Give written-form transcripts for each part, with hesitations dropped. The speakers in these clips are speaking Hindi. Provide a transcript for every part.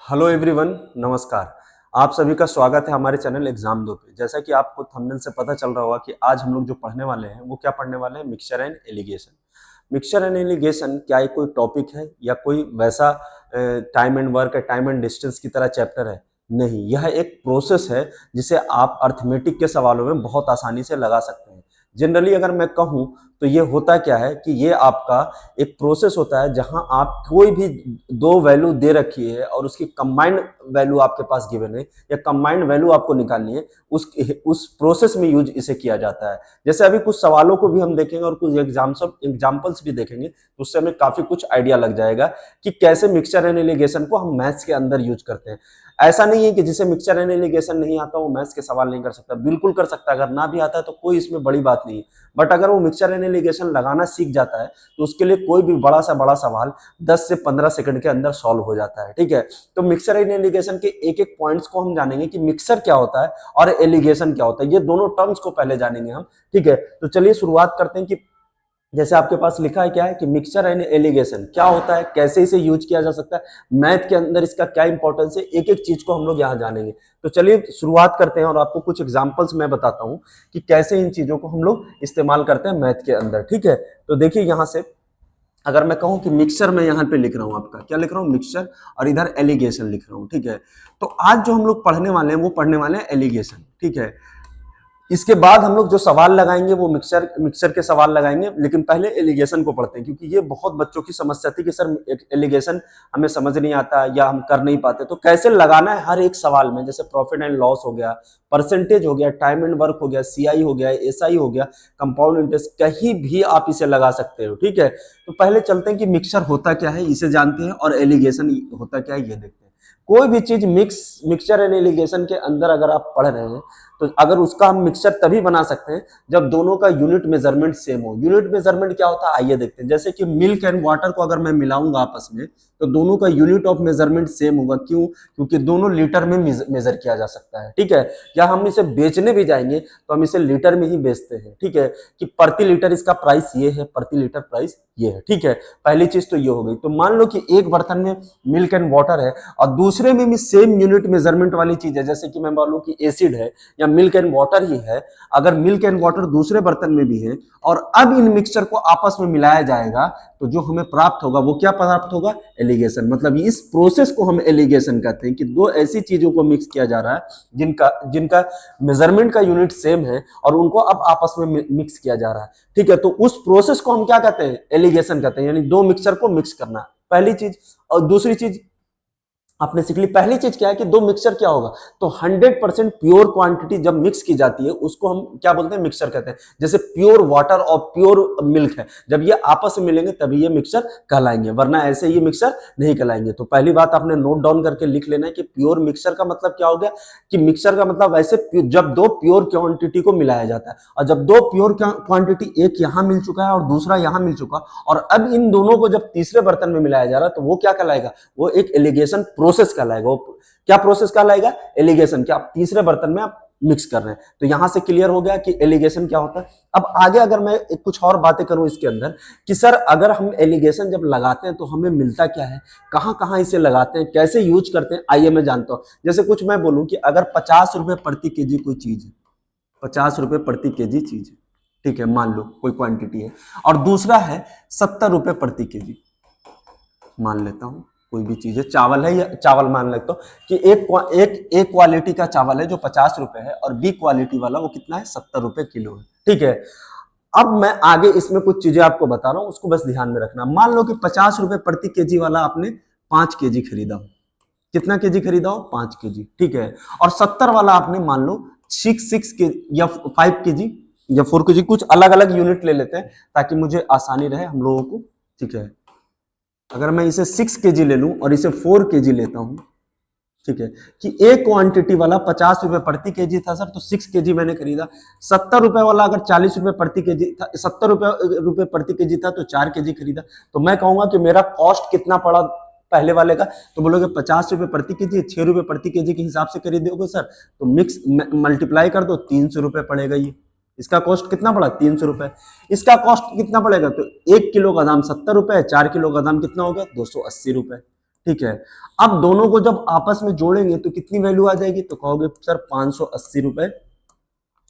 हेलो एवरीवन, नमस्कार। आप सभी का स्वागत है हमारे चैनल एग्जाम दो पे। जैसा कि आपको थंबनेल से पता चल रहा होगा कि आज हम लोग जो पढ़ने वाले हैं वो क्या पढ़ने वाले हैं, mixture and allegation. Mixture and allegation क्या ये कोई टॉपिक है या कोई वैसा टाइम एंड वर्क है, टाइम एंड डिस्टेंस की तरह चैप्टर है? नहीं, यह एक प्रोसेस है जिसे आप अर्थमेटिक के सवालों में बहुत आसानी से लगा सकते हैं। जनरली अगर मैं कहूँ तो ये होता क्या है कि ये आपका एक प्रोसेस होता है जहां आप कोई भी दो वैल्यू दे रखी है और उसकी कंबाइंड वैल्यू आपके पास गिवन है या कंबाइंड वैल्यू आपको निकालनी है, उस प्रोसेस में यूज इसे किया जाता है। जैसे अभी कुछ सवालों को भी हम देखेंगे और कुछ एग्जाम्पल्स भी देखेंगे तो उससे हमें काफी कुछ आइडिया लग जाएगा कि कैसे मिक्सचर एंड एलिगेशन को हम मैथ्स के अंदर यूज करते हैं। ऐसा नहीं है कि जिसे मिक्सचर एंड एलिगेशन नहीं आता वो मैथ्स के सवाल नहीं कर सकता, बिल्कुल कर सकता है। अगर ना भी आता है तो कोई इसमें बड़ी बात नहीं है, बट अगर वो मिक्सचर एंड एलिगेशन लगाना सीख जाता है तो उसके लिए कोई भी बड़ा सा बड़ा सवाल 10 से 15 सेकंड के अंदर सॉल्व हो जाता है। ठीक है, तो मिक्सचर एंड एलिगेशन के एक एक पॉइंट्स को हम जानेंगे कि मिक्सचर क्या होता है और एलिगेशन क्या होता है। ये दोनों टर्म्स को पहले जानेंगे हम। ठीक है, तो चलिए शुरुआत करते हैं कि जैसे आपके पास लिखा है क्या है कि मिक्सचर एंड एलिगेशन क्या होता है, कैसे इसे यूज किया जा सकता है, मैथ के अंदर इसका क्या इंपॉर्टेंस है, एक एक चीज को हम लोग यहाँ जानेंगे। तो चलिए शुरुआत करते हैं और आपको कुछ एग्जांपल्स मैं बताता हूँ कि कैसे इन चीजों को हम लोग इस्तेमाल करते हैं मैथ के अंदर। ठीक है, तो देखिए यहाँ से अगर मैं कहूँ कि मिक्सचर, मैं यहाँ पे लिख रहा हूँ, आपका क्या लिख रहा हूँ, मिक्सचर, और इधर एलिगेशन लिख रहा हूँ। ठीक है, तो आज जो हम लोग पढ़ने वाले हैं वो पढ़ने वाले हैं एलिगेशन। ठीक है, इसके बाद हम लोग जो सवाल लगाएंगे वो मिक्सचर मिक्सचर के सवाल लगाएंगे, लेकिन पहले एलिगेशन को पढ़ते हैं क्योंकि ये बहुत बच्चों की समस्या थी कि सर एलिगेशन हमें समझ नहीं आता या हम कर नहीं पाते। तो कैसे लगाना है हर एक सवाल में, जैसे प्रॉफिट एंड लॉस हो गया, परसेंटेज हो गया, टाइम एंड वर्क हो गया, सीआई हो गया, एसआई हो गया, कंपाउंड इंटरेस्ट, कहीं भी आप इसे लगा सकते हो। ठीक है, तो पहले चलते हैं कि मिक्सचर होता क्या है, इसे जानते हैं, और एलिगेशन होता क्या है ये देखते हैं। कोई भी चीज मिक्सचर एंड एलिगेशन के अंदर अगर आप पढ़ रहे हैं तो अगर उसका हम मिक्सचर तभी बना सकते हैं जब दोनों का यूनिट मेजरमेंट सेम हो। यूनिट मेजरमेंट क्या होता है आइए देखते हैं। जैसे कि मिल्क एंड वाटर को अगर मैं मिलाऊंगा आपस में तो दोनों का यूनिट ऑफ मेजरमेंट सेम होगा। क्यों? क्योंकि दोनों लीटर में मेजर किया जा सकता है। ठीक है, या हम इसे बेचने भी जाएंगे तो हम इसे लीटर में ही बेचते हैं। ठीक है, कि प्रति लीटर इसका प्राइस ये है, प्रति लीटर प्राइस ये है। ठीक है, पहली चीज तो ये हो गई। तो मान लो कि एक बर्तन में मिल्क एंड वाटर है और दूसरे में भी सेम यूनिट मेजरमेंट वाली चीज है, जैसे कि मैं बोलूं कि एसिड है या मिल्क एंड वाटर ही है। अगर मिल्क एंड वाटर दूसरे बर्तन में भी है और अब इन मिक्सचर को आपस में मिलाया जाएगा तो जो हमें प्राप्त होगा वो क्या प्राप्त होगा, एलिगेशन। मतलब इस प्रोसेस को हम एलिगेशन कहते हैं कि दो ऐसी चीजों को मिक्स किया जा रहा है जिनका जिनका मेजरमेंट का यूनिट सेम है और उनको अब आपस में मिक्स किया जा रहा है। ठीक है, तो उस प्रोसेस को हम क्या कहते हैं, एलिगेशन कहते हैं, यानी दो मिक्सचर को मिक्स करना, पहली चीज। और दूसरी चीज आपने सीख ली। पहली चीज क्या है कि दो मिक्सचर क्या होगा, तो 100% प्योर क्वांटिटी जब मिक्स की जाती है उसको हम क्या बोलते हैं, मिक्सचर कहते हैं। जैसे प्योर वाटर और प्योर मिल्क है, जब ये आपस में मिलेंगे तभी ये मिक्सचर कहलाएंगे, वरना ऐसे ये मिक्सचर नहीं कहलाएंगे। तो पहली बात आपने नोट डाउन करके लिख लेना है कि प्योर मिक्सचर का मतलब क्या हो गया, कि मिक्सचर का मतलब वैसे जब दो प्योर क्वांटिटी को मिलाया जाता है, और जब दो प्योर क्वांटिटी, एक यहां मिल चुका है और दूसरा यहां मिल चुका, और अब इन दोनों को जब तीसरे बर्तन में मिलाया जा रहा है तो वो क्या कहलाएगा, वो एक एलिगेशन प्रोसेस कहलाएगा। वो क्या प्रोसेस कहलाएगा, एलिगेशन। क्या आप तीसरे बर्तन में आप मिक्स कर रहे हैं। तो यहां से क्लियर हो गया कि एलिगेशन क्या होता है। अब आगे अगर मैं कुछ और बातें करूं इसके अंदर कि सर अगर हम एलिगेशन जब लगाते हैं तो हमें मिलता क्या है, कहां कहां इसे लगाते हैं, कैसे यूज करते हैं, आइए मैं जानता हूं। जैसे कुछ मैं बोलूं कि अगर 50 रुपए प्रति केजी कोई चीज है, 50 रुपए प्रति केजी चीज है, ठीक है, मान लो कोई क्वांटिटी है, और दूसरा है 70 रुपए प्रति केजी, मान लेता हूं कोई भी चीज है, चावल है, या चावल मान लेता हूं कि एक क्वालिटी का चावल है जो 50 रुपए है और बी क्वालिटी वाला वो कितना है, 70 रुपए किलो है। ठीक है, अब मैं आगे इसमें कुछ चीजें आपको बता रहा हूं, उसको बस ध्यान में रखना। मान लो कि 50 रुपए प्रति केजी वाला आपने 5 केजी खरीदा हो, कितना केजी खरीदा हो, 5 केजी। ठीक है, और 70 वाला आपने मान लो 6 के या 5 केजी या 4 केजी, कुछ अलग अलग यूनिट ले लेते हैं ताकि मुझे आसानी रहे हम लोगों को। ठीक है, अगर मैं इसे 6 केजी ले लूं और इसे 4 केजी लेता हूं, ठीक है, कि एक क्वांटिटी वाला 50 रुपए प्रति केजी था सर, तो 6 केजी मैंने खरीदा। 70 रुपए वाला अगर 40 रुपए प्रति केजी था, 70 रुपए प्रति केजी था तो 4 केजी खरीदा। तो मैं कहूंगा कि मेरा कॉस्ट कितना पड़ा पहले वाले का, तो बोलोगे 50 रुपए प्रति केजी, 6 रुपए प्रति केजी के हिसाब से खरीदोगे सर, तो मिक्स मल्टीप्लाई कर दो, 300 रुपए पड़ेगा। ये इसका कॉस्ट कितना पड़ा, 300 रुपए। इसका कॉस्ट कितना पड़ेगा, तो 1 किलो का दाम 70 रुपए है, 4 किलो का दाम कितना हो गया, 280 रुपए। ठीक है। अब दोनों को जब आपस में जोड़ेंगे तो कितनी वैल्यू आ जाएगी, तो कहोगे सर 580 रुपए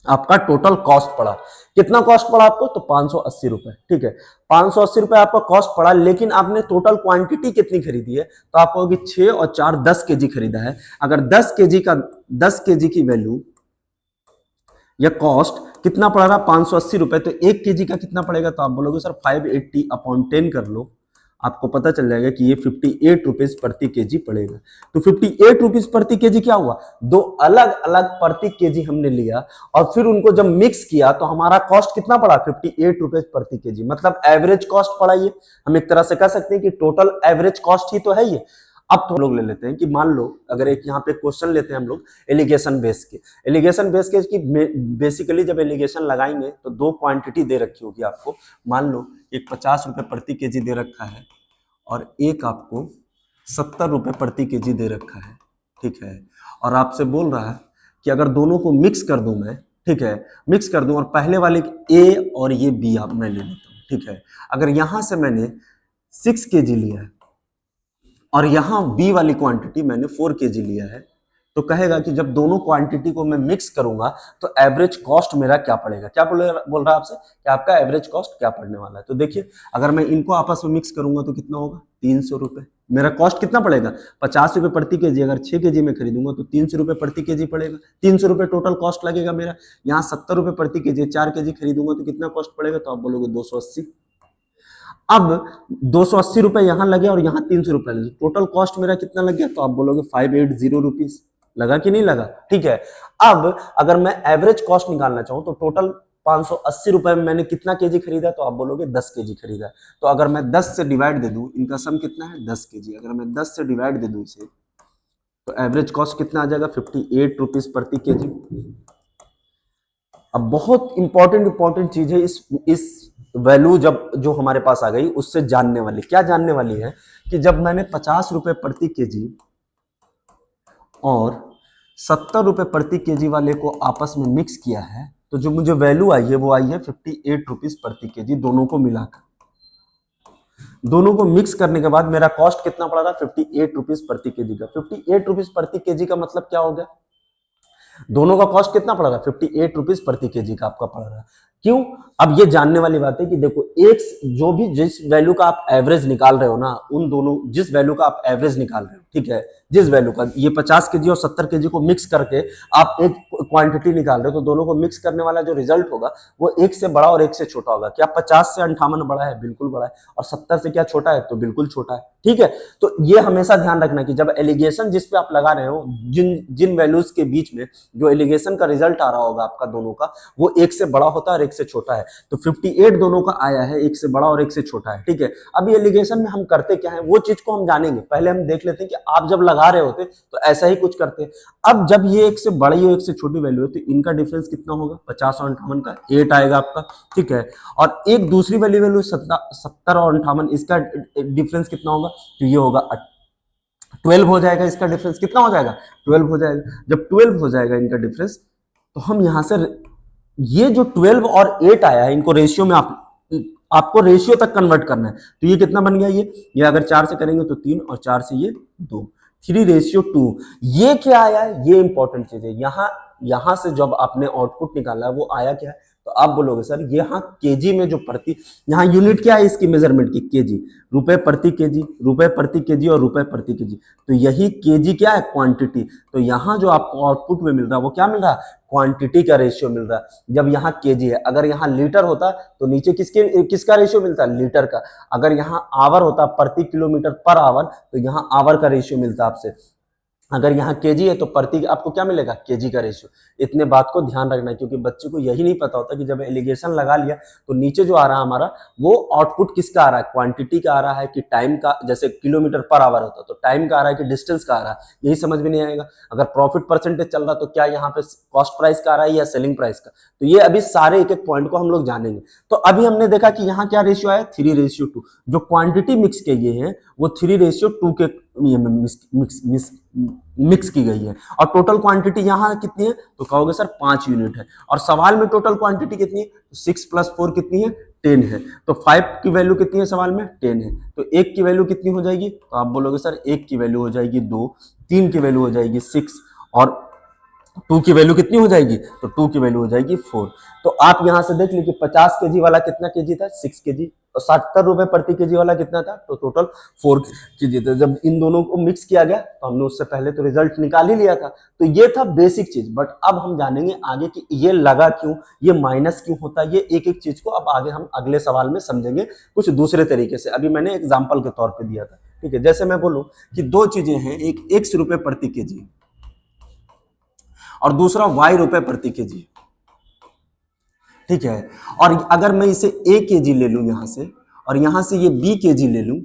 आपका टोटल कॉस्ट पड़ा। कितना कॉस्ट पड़ा आपको, तो 580 रुपए, ठीक है। 580 रुपए आपका कॉस्ट पड़ा, लेकिन आपने टोटल क्वांटिटी कितनी खरीदी है, तो आप कहोगे 6 और 4 10 केजी खरीदा है। अगर 10 केजी की वैल्यू या कॉस्ट कितना पड़ रहा, 580 रुपए, तो 1 केजी का कितना पड़ेगा, तो आप बोलोगे सर 580 अपॉन 10 कर लो, आपको पता चल जाएगा कि ये 58 रुपीज प्रति केजी पड़ेगा। तो 58 रुपीज प्रति केजी क्या हुआ, दो अलग अलग प्रति केजी हमने लिया और फिर उनको जब मिक्स किया तो हमारा कॉस्ट कितना पड़ा, 58 रुपीज प्रति केजी, मतलब एवरेज कॉस्ट पड़ा। ये हम एक तरह से कह सकते हैं कि टोटल एवरेज कॉस्ट ही तो है ये। अब तो लोग ले लेते हैं कि मान लो अगर एक यहाँ पे क्वेश्चन लेते हैं हम लोग एलिगेशन बेस के, एलिगेशन बेस के कि बेसिकली जब एलिगेशन लगाएंगे तो दो क्वांटिटी दे रखी होगी आपको। मान लो एक 50 रुपए प्रति केजी दे रखा है और एक आपको 70 रुपए प्रति केजी दे रखा है, ठीक है। और आपसे बोल रहा है कि अगर दोनों को मिक्स कर दूं मैं, ठीक है, मिक्स कर दूं और पहले वाले ए और ये बी आप मैं ले लेता हूं, ठीक है। अगर यहां से मैंने 6 केजी लिया है और यहां बी वाली क्वांटिटी मैंने 4 केजी लिया है, तो कहेगा कि जब दोनों क्वांटिटी को मैं मिक्स करूंगा तो एवरेज कॉस्ट मेरा क्या पड़ेगा। क्या बोल रहा है आपसे कि आपका एवरेज कॉस्ट क्या पड़ने वाला है। तो देखिए अगर मैं इनको आपस में मिक्स करूंगा तो कितना होगा, 300 रुपए। मेरा कॉस्ट कितना पड़ेगा, 50 रुपए प्रति केजी। अगर 6 केजी में खरीदूंगा तो 300 रुपए प्रति केजी पड़ेगा, 300 रुपए टोटल कॉस्ट लगेगा मेरा। यहाँ 70 रुपए प्रति केजी, 4 केजी खरीदूंगा तो कितना कॉस्ट पड़ेगा, तो आप बोलोगे 280। अब 280 रुपए यहां लगे और यहां 300 रुपए लगे, टोटल कॉस्ट मेरा कितना लग गया, तो आप बोलोगे 580 रुपीज। लगा कि नहीं लगा, ठीक है। अब अगर मैं एवरेज कॉस्ट निकालना चाहूं तो टोटल 580 रुपए में मैंने कितना केजी खरीदा, तो आप बोलोगे 10 केजी खरीदा। तो अगर मैं 10 से डिवाइड दे दूं, इनका सम कितना है 10 केजी, अगर मैं 10 से डिवाइड दे दूं इसे, तो एवरेज कॉस्ट कितना आ जाएगा, 58 रुपीज प्रति केजी। अब बहुत इंपॉर्टेंट चीज है इस वैल्यू जब जो हमारे पास आ गई उससे जानने वाली, क्या जानने वाली है कि जब मैंने 50 रुपए प्रति केजी और 70 रुपए प्रति केजी वाले को आपस में मिक्स किया है, तो जो मुझे वैल्यू आई है वो आई है 58 रुपीज प्रति केजी। दोनों को मिलाकर, दोनों को मिक्स करने के बाद मेरा कॉस्ट कितना पड़ा था, 58 रुपीज प्रति केजी का। 58 रुपीज प्रति केजी का मतलब क्या हो गया, दोनों का कॉस्ट कितना पड़ रहा है, 58 रुपीज प्रति केजी का आपका पड़ रहा है। क्यों, अब ये जानने वाली बात है कि देखो एक जो भी जिस वैल्यू का आप एवरेज निकाल रहे हो ना, उन दोनों जिस वैल्यू का आप एवरेज निकाल रहे हो, ठीक है, जिस वैल्यू का ये 50 केजी और 70 केजी को मिक्स करके आप एक क्वांटिटी निकाल रहे हो, तो दोनों को मिक्स करने वाला जो रिजल्ट होगा वो एक से बड़ा और एक से छोटा होगा। क्या 50 से 58 बड़ा है, बिल्कुल बड़ा है, और 70 से क्या छोटा है, तो बिल्कुल छोटा है, ठीक है। तो ये हमेशा ध्यान रखना कि जब एलिगेशन जिस पे आप लगा रहे हो, जिन वैल्यूज के बीच में जो एलिगेशन का रिजल्ट आ रहा होगा आपका दोनों का, वो एक से बड़ा होता है और एक से छोटा है। तो 58 दोनों का आया है, एक से बड़ा और एक से छोटा है, ठीक है। अब ये एलिगेशन में हम करते क्या है, वो चीज को हम जानेंगे। पहले हम देख लेते हैं कि आप जब लगा रहे होते तो ऐसा ही कुछ करते। अब जब ये एक से बड़ी और एक से छोटी वैल्यू है तो इनका डिफरेंस कितना होगा, 50 और 58 का 8 आएगा आपका, ठीक है। और एक दूसरी वैल्यू 70 और 58, इसका डिफरेंस कितना होगा, तो ये होगा 12 हो जाएगा। इसका डिफरेंस कितना हो जाएगा, 12 हो जाएगा। जब 12 हो जाएगा इनका डिफरेंस, तो हम यहां से ये जो 12 और 8 आया है, इनको रेशियो में आपको रेशियो तक कन्वर्ट करना है। तो ये कितना बन गया, ये अगर 4 से करेंगे तो 3 और 4 से ये 2, 3:2। ये क्या आया है, ये इंपॉर्टेंट चीज है। यहां से जब आपने आउटपुट निकाला है वो आया क्या है, तो आप बोलोगे सर यहाँ केजी में जो प्रति, यहाँ यूनिट क्या है इसकी मेजरमेंट की, केजी, रुपए प्रति केजी, रुपए प्रति केजी और रुपए प्रति केजी। तो यही केजी क्या है, क्वांटिटी। तो यहाँ जो आपको आउटपुट में मिल रहा है वो क्या मिल रहा है, क्वांटिटी का रेशियो मिल रहा है। जब यहाँ केजी है, अगर यहाँ लीटर होता तो नीचे किसका रेशियो मिलता, लीटर का। अगर यहाँ आवर होता, प्रति किलोमीटर पर आवर, तो यहाँ आवर का रेशियो मिलता आपसे। अगर यहाँ केजी है तो प्रति आपको क्या मिलेगा, केजी का रेशियो। इतने बात को ध्यान रखना है, क्योंकि बच्चे को यही नहीं पता होता कि जब एलिगेशन लगा लिया तो नीचे जो आ रहा है हमारा, वो आउटपुट किसका आ रहा है, क्वांटिटी का आ रहा है कि टाइम का। जैसे किलोमीटर पर आवर होता तो टाइम का आ रहा है कि डिस्टेंस का आ रहा है, यही समझ में नहीं आएगा। अगर प्रॉफिट परसेंटेज चल रहा तो क्या यहाँ पे कॉस्ट प्राइस का आ रहा है या सेलिंग प्राइस का। तो ये अभी सारे एक एक पॉइंट को हम लोग जानेंगे। तो अभी हमने देखा कि यहाँ क्या रेशियो आया, 3:2। जो क्वांटिटी मिक्स किए हैं वो 3:2 के मिक्स की गई है। और टोटल क्वांटिटी यहाँ कितनी है, तो कहोगे सर 5 यूनिट है। और सवाल में टोटल क्वांटिटी कितनी है, तो 6 + 4 कितनी है, 10 है। तो 5 की वैल्यू कितनी है सवाल में? 10 है। तो 1 की वैल्यू कितनी हो जाएगी? तो आप बोलोगे सर 1 की वैल्यू हो जाएगी 2, 3 की वैल्यू हो जाएगी 6 और 2 की वैल्यू कितनी हो जाएगी? तो 2 की वैल्यू हो जाएगी 4। तो आप यहां से देख लीजिए 50 केजी वाला कितना केजी था? 6 केजी। और 70 रुपए प्रति केजी वाला कितना था? तो टोटल 4 केजी था। जब इन दोनों को मिक्स किया गया तो हमने उससे पहले तो रिजल्ट निकाल ही लिया था। तो ये था बेसिक चीज। बट अब हम जानेंगे आगे कि ये लगा क्यों, ये माइनस क्यों होता है, ये एक एक चीज को अब आगे हम अगले सवाल में समझेंगे कुछ दूसरे तरीके से। अभी मैंने एग्जाम्पल के तौर पर दिया था, ठीक है। जैसे मैं बोलूं कि दो चीजें हैं, एक x रुपए प्रति केजी और दूसरा y रुपए प्रति केजी, ठीक है। और अगर मैं इसे a केजी ले लूं यहां से और यहां से ये b केजी ले लूं,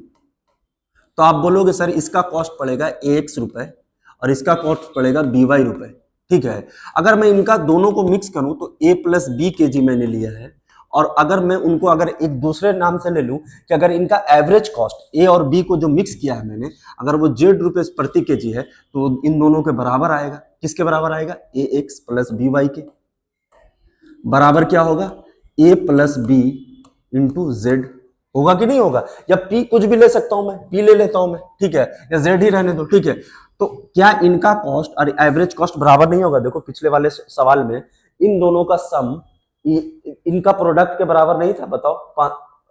तो आप बोलोगे सर इसका कॉस्ट पड़ेगा ax रुपए और इसका कॉस्ट पड़ेगा by रुपए, ठीक है। अगर मैं इनका दोनों को मिक्स करूं तो a प्लस बी केजी मैंने लिया है। और अगर मैं उनको अगर एक दूसरे नाम से ले लूं कि अगर इनका एवरेज कॉस्ट a और b को जो मिक्स किया है मैंने, अगर वो z रुपए प्रति केजी है तो इन दोनों के बराबर आएगा। किसके बराबर आएगा? ax प्लस by के बराबर क्या होगा? a plus B into Z. होगा कि नहीं होगा? या p कुछ भी ले सकता हूं मैं, p ले लेता हूं मैं, ठीक है, या z ही रहने दो, ठीक है। तो क्या इनका कॉस्ट और एवरेज कॉस्ट बराबर नहीं होगा? देखो पिछले वाले सवाल में इन दोनों का सम इनका प्रोडक्ट के बराबर नहीं था। बताओ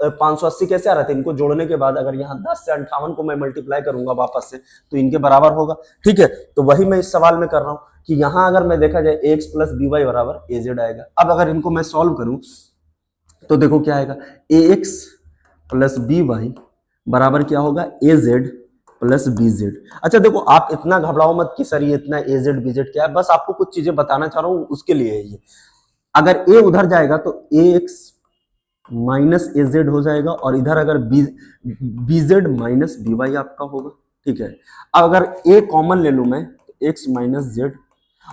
580 कैसे आ रहा था? इनको जोड़ने के बाद अगर यहाँ 10 से 58 को मैं मल्टीप्लाई करूंगा वापस से तो इनके बराबर होगा, ठीक है। तो वही मैं इस सवाल में कर रहा हूं कि यहां अगर मैं देखा जाए एक्स प्लस बी वाई बराबर ए जेड आएगा। अब अगर इनको मैं सॉल्व करूं तो देखो क्या आएगा? ए एक्स प्लस बी वाई बराबर क्या होगा? ए जेड प्लस बी जेड। अच्छा देखो, आप इतना घबराओ मत कि सर ये इतना ए जेड बी जेड क्या है, बस आपको कुछ चीजें बताना चाह रहा हूं, उसके लिए है ये। अगर ए उधर जाएगा तो A X minus A Z हो जाएगा और इधर अगर B Z minus B Y आपका होगा, ठीक है। अब अगर ए कॉमन ले लूं मैं तो एक्स माइनस जेड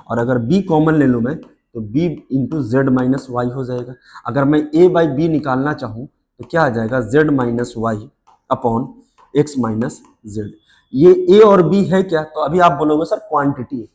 और अगर बी कॉमन ले लूं मैं तो B into Z minus Y हो जाएगा। अगर मैं ए बाई बी निकालना चाहूं तो क्या आ जाएगा? Z minus Y upon X minus Z. ये ए और बी है क्या? तो अभी आप बोलोगे सर क्वांटिटी है,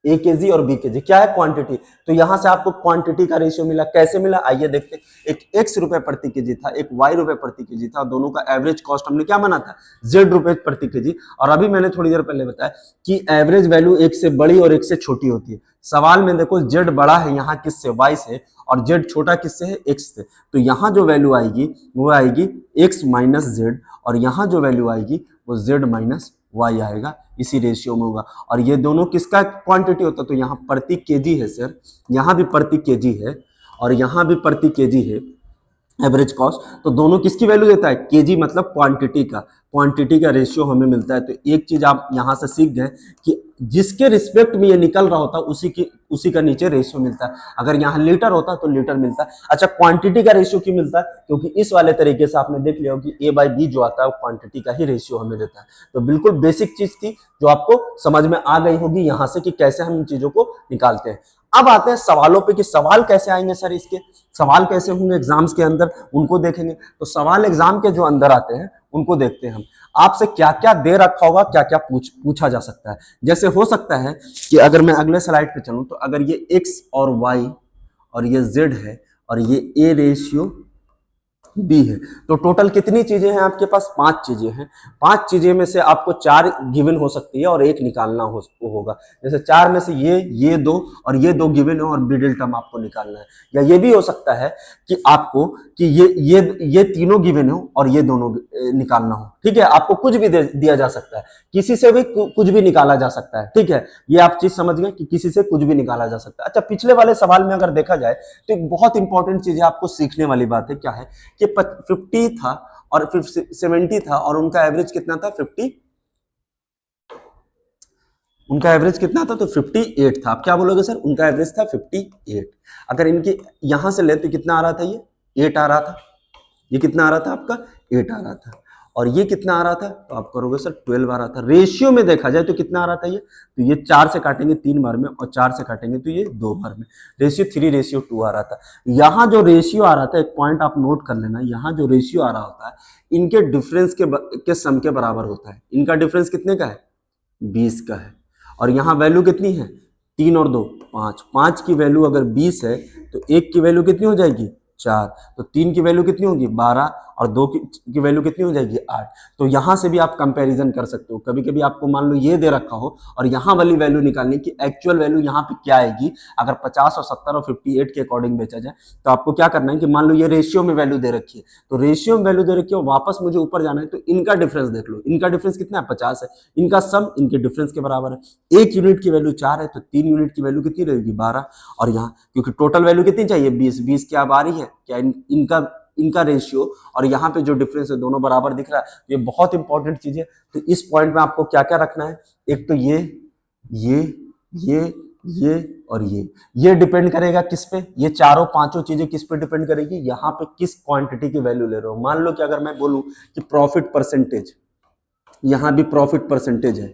ए केजी और बी केजी क्या है? क्वांटिटी। तो यहां से आपको क्वांटिटी का रेशियो मिला। कैसे मिला? आइए देखते हैं। एक एक्स रुपए प्रति केजी था, एक वाई रुपए प्रति केजी था, दोनों का एवरेज कॉस्ट हमने क्या माना था? जेड रुपए प्रति केजी। और अभी मैंने थोड़ी देर पहले बताया कि एवरेज वैल्यू एक से बड़ी और एक से छोटी होती है। सवाल में देखो जेड बड़ा है यहाँ किससे? वाई से, और जेड छोटा किससे है? एक्स से। तो यहाँ जो वैल्यू आएगी वो आएगी एक्स माइनस जेड और यहाँ जो वैल्यू आएगी वो जेड माइनस वाई आएगा। इसी रेशियो में होगा। और ये दोनों किसका क्वांटिटी होता है? तो यहाँ प्रति केजी है सर, यहाँ भी प्रति केजी है और यहाँ भी प्रति केजी है एवरेज कॉस्ट। तो दोनों किसकी वैल्यू देता है? केजी मतलब क्वांटिटी का रेशियो हमें मिलता है। तो एक चीज आप यहां से सीख गए कि जिसके रिस्पेक्ट में ये निकल रहा होता है उसी का नीचे रेशियो मिलता है। अगर यहाँ लीटर होता तो लीटर मिलता है। अच्छा, क्वांटिटी का रेशियो क्यों मिलता है? क्योंकि इस वाले तरीके से आपने देख लिया हो कि ए बाई बी जो आता है वो क्वांटिटी का ही रेशियो हमें देता है। तो बिल्कुल बेसिक चीज थी जो आपको समझ में आ गई होगी यहां से कि कैसे हम इन चीजों को निकालते हैं। अब आते हैं सवालों पे कि सवाल कैसे आएंगे सर, इसके सवाल कैसे होंगे एग्जाम्स के अंदर, उनको देखेंगे। तो सवाल एग्जाम के जो अंदर आते हैं उनको देखते हैं हम। आपसे क्या क्या दे रखा होगा, क्या क्या पूछा जा सकता है। जैसे हो सकता है कि अगर मैं अगले स्लाइड पे चलूं तो अगर ये x और y और ये z है और ये a रेशियो b है, तो टोटल कितनी चीजें हैं आपके पास? 5 चीजें हैं। 5 चीजें में से आपको 4 गिवन हो सकती है और एक निकालना होगा। जैसे 4 में से ये 2 और ये 2 गिवन हो और मिडिल टर्म आपको निकालना है। या ये भी हो सकता है कि आपको कि ये तीनों गिवन हो और ये दोनों निकालना हो, ठीक है। आपको कुछ भी दिया जा सकता है, किसी से भी कुछ भी निकाला जा सकता है, ठीक है। ये आप चीज समझ गए कि किसी से कुछ भी निकाला जा सकता है। अच्छा, पिछले वाले सवाल में अगर देखा जाए तो एक बहुत इंपॉर्टेंट चीज है, आपको सीखने वाली बात है। क्या है कि 50 था और 70 था और उनका एवरेज कितना था? 50। उनका एवरेज कितना था? तो 58 था। आप क्या बोलोगे सर? उनका एवरेज था 58। अगर इनके यहां से ले तो कितना आ रहा था? ये 8 आ रहा था। ये कितना आ रहा था आपका? 8 आ रहा था। और ये कितना आ रहा था? तो आप करोगे सर 12 आ रहा था। रेशियो में देखा जाए तो कितना आ रहा था? ये तो ये 4 से काटेंगे 3 बार में और 4 से काटेंगे तो ये 2 बार में। रेशियो 3:2 आ रहा था। यहाँ जो रेशियो आ रहा था, एक पॉइंट आप नोट कर लेना, यहाँ जो रेशियो आ रहा होता है इनके डिफरेंस के सम के बराबर होता है। इनका डिफरेंस कितने का है? 20 का है। और यहाँ वैल्यू कितनी है? 3 और 2 5। 5 की वैल्यू अगर 20 है तो 1 की वैल्यू कितनी हो जाएगी? 4, तो 3 की वैल्यू कितनी होगी 12 और 2 की वैल्यू कितनी हो जाएगी 8। तो यहां से भी आप कंपैरिजन कर सकते हो। कभी कभी आपको मान लो ये दे रखा हो और यहाँ वाली वैल्यू निकालनी कि एक्चुअल वैल्यू यहाँ पे क्या आएगी। अगर 50 और 70 और 58 के अकॉर्डिंग बेचा जाए तो आपको क्या करना है कि मान लो ये रेशियो में वैल्यू दे रखी है, तो रेशियो में वैल्यू दे रखी है, वापस मुझे ऊपर जाना है तो इनका डिफरेंस देख लो। इनका डिफरेंस कितना है 50 है, इनका सम इनके डिफरेंस के बराबर है। 1 यूनिट की वैल्यू 4 है तो 3 यूनिट की वैल्यू कितनी रहेगी 12। और यहाँ क्योंकि टोटल वैल्यू कितनी चाहिए 20 क्या अब आ रही है क्या इनका रेशियो और यहाँ पे जो डिफरेंस है दोनों बराबर दिख रहा है। ये बहुत इंपॉर्टेंट चीज है। तो इस पॉइंट में आपको क्या क्या रखना है, एक तो ये और ये डिपेंड करेगा किस पे, ये चारों पांचों चीजें किस पे डिपेंड करेगी, यहाँ पे किस क्वांटिटी की वैल्यू ले रहे हो। मान लो कि अगर मैं बोलूं कि प्रॉफिट परसेंटेज, यहाँ भी प्रॉफिट परसेंटेज है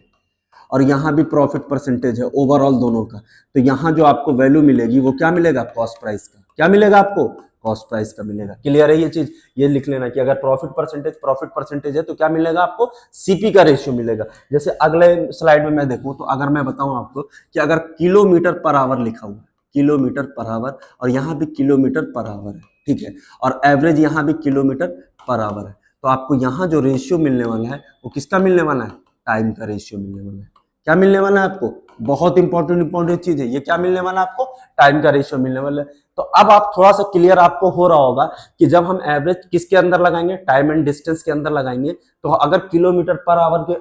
और यहाँ भी प्रॉफिट परसेंटेज है ओवरऑल दोनों का, तो यहाँ जो आपको वैल्यू मिलेगी वो क्या मिलेगा कॉस्ट प्राइस का। क्या मिलेगा आपको कॉस्ट प्राइस का मिलेगा। क्लियर है ये चीज, ये लिख लेना कि अगर प्रॉफिट परसेंटेज है तो क्या मिलेगा आपको सीपी का रेशियो मिलेगा। जैसे अगले स्लाइड में मैं देखूं तो अगर मैं बताऊं आपको कि अगर किलोमीटर पर आवर लिखा हुआ है, किलोमीटर पर आवर और यहाँ भी किलोमीटर पर आवर है, ठीक है, और एवरेज यहाँ भी किलोमीटर पर आवर है, तो आपको यहाँ जो रेशियो मिलने वाला है वो किसका मिलने वाला है, टाइम का रेशियो मिलने वाला है। क्या मिलने वाला है आपको, बहुत इंपॉर्टेंट चीज है ये, क्या मिलने वाला है आपको, टाइम का रेशियो मिलने वाला है। तो अब आप थोड़ा सा क्लियर आपको हो रहा होगा कि जब हम एवरेज किसके अंदर लगाएंगे, टाइम एंड डिस्टेंस के अंदर लगाएंगे, तो अगर किलोमीटर पर आवर के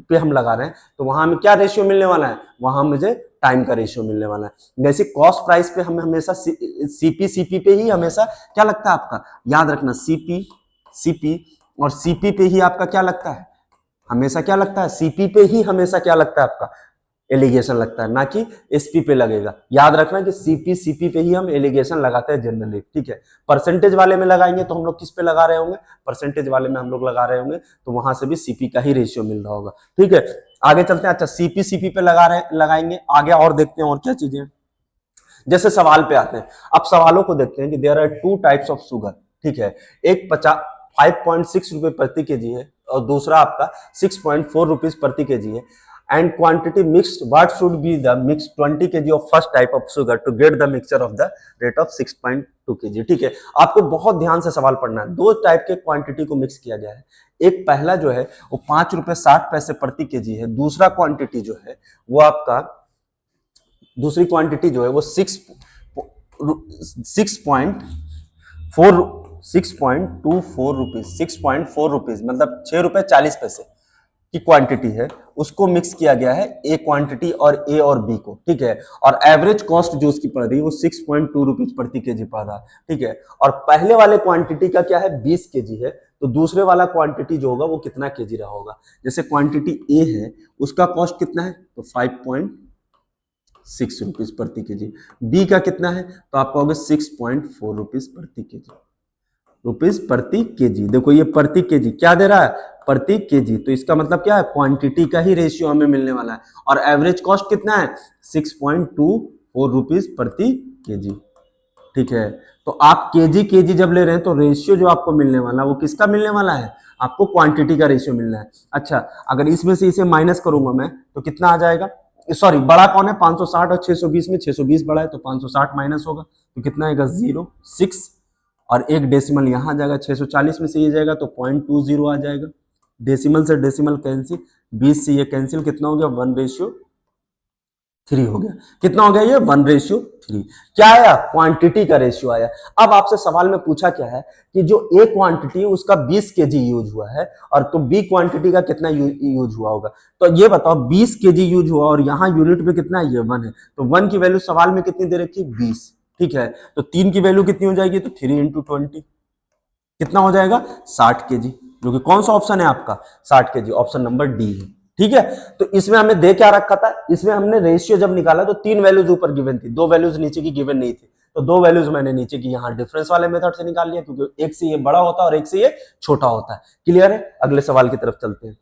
पे हम लगा रहे हैं तो वहां हमें क्या रेशियो मिलने वाला है, वहां मुझे टाइम का रेशियो मिलने वाला है। वैसे कॉस्ट प्राइस पे हमें हमेशा सीपी पे ही हमेशा क्या लगता है आपका, याद रखना सीपी और सीपी पे ही आपका क्या लगता है, हमेशा क्या लगता है, सीपी पे ही हमेशा क्या लगता है आपका एलिगेशन लगता है, ना कि एसपी पे लगेगा। याद रखना कि सीपी पे ही हम एलिगेशन लगाते हैं जनरली, ठीक है। परसेंटेज वाले में लगाएंगे तो हम लोग किस पे लगा रहे होंगे, परसेंटेज वाले में हम लोग लगा रहे होंगे तो वहां से भी सीपी का ही रेशियो मिल रहा होगा, ठीक है। आगे चलते हैं। अच्छा सीपी पे लगाएंगे आगे और देखते हैं और क्या चीजें। जैसे सवाल पे आते हैं, अब सवालों को देखते हैं कि there are 2 types of sugar, ठीक है। एक 5.6 रुपए प्रति केजी है और दूसरा आपका 6.4 रुपीज प्रति केजी है। And quantity mixed, what should be the mix 20 kg of first type of sugar to get the mixture of the rate of 6.2 kg, ठीक है। आपको बहुत ध्यान से सवाल पढ़ना है। 2 टाइप के क्वांटिटी को मिक्स किया गया है। एक पहला जो है वो 5 रुपए 60 पैसे प्रति केजी है, दूसरा क्वांटिटी जो है वो आपका, दूसरी क्वांटिटी जो है वो 6.24 रुपीज मतलब 6 रुपए 40 पैसे की क्वांटिटी है, उसको मिक्स किया गया है ए क्वांटिटी और ए और बी को, ठीक है। और एवरेज कॉस्ट जो उसकी पड़ रही है वो 6.2 रुपीज प्रति केजी पड़ रहा है, ठीक है। और पहले वाले क्वांटिटी का क्या है 20 केजी है, तो दूसरे वाला क्वांटिटी जो होगा वो कितना केजी रहा होगा। जैसे क्वांटिटी ए है उसका कॉस्ट कितना है तो 5.6 रुपीज प्रति केजी, बी का कितना है तो आप कहोगे 6.4 रुपीज प्रति केजी। देखो ये प्रति केजी क्या दे रहा है, प्रति केजी, तो इसका मतलब क्या है क्वांटिटी का ही रेशियो हमें मिलने वाला है। और एवरेज कॉस्ट कितना है 6.24 रुपीज प्रति केजी, ठीक है। तो आप केजी जब ले रहे हैं तो रेशियो जो आपको मिलने वाला है वो किसका मिलने वाला है, आपको क्वांटिटी का रेशियो मिलना है। अच्छा अगर इसमें से इसे माइनस करूंगा मैं तो कितना आ जाएगा, सॉरी बड़ा कौन है 560 और 620 में 620 बड़ा है तो 560 माइनस होगा तो कितना आएगा 0.6 और एक डेसिमल यहाँ जाएगा, 640 में से ये जाएगा तो 0.20 आ जाएगा। डेसिमल से डेसिमल कैंसिल, 20 से ये कैंसिल, कितना हो गया 1:3 हो गया। कितना हो गया ये 1:3। क्या आया, क्वांटिटी का रेशियो आया। अब आपसे सवाल में पूछा क्या है कि जो ए क्वांटिटी है उसका 20 केजी यूज हुआ है और तो बी क्वांटिटी का कितना यूज हुआ होगा। तो ये बताओ 20 केजी यूज हुआ और यहाँ यूनिट में कितना है, ये 1 है, तो 1 की वैल्यू सवाल में कितनी दे रखी है 20, ठीक है। तो 3 की वैल्यू कितनी हो जाएगी तो 3 × 20 कितना हो जाएगा 60 केजी, जो कि कौन सा ऑप्शन है आपका 60 केजी, ऑप्शन नंबर डी है, ठीक है। तो इसमें हमें दे क्या रखा था, इसमें हमने रेशियो जब निकाला तो 3 वैल्यूज ऊपर गिवन थी, 2 वैल्यूज नीचे की गिवन नहीं थी, तो 2 वैल्यूज मैंने नीचे की यहाँ डिफरेंस वाले मेथड से निकाल लिया क्योंकि एक से ये बड़ा होता है और एक से ये छोटा होता है। क्लियर है, अगले सवाल की तरफ चलते हैं।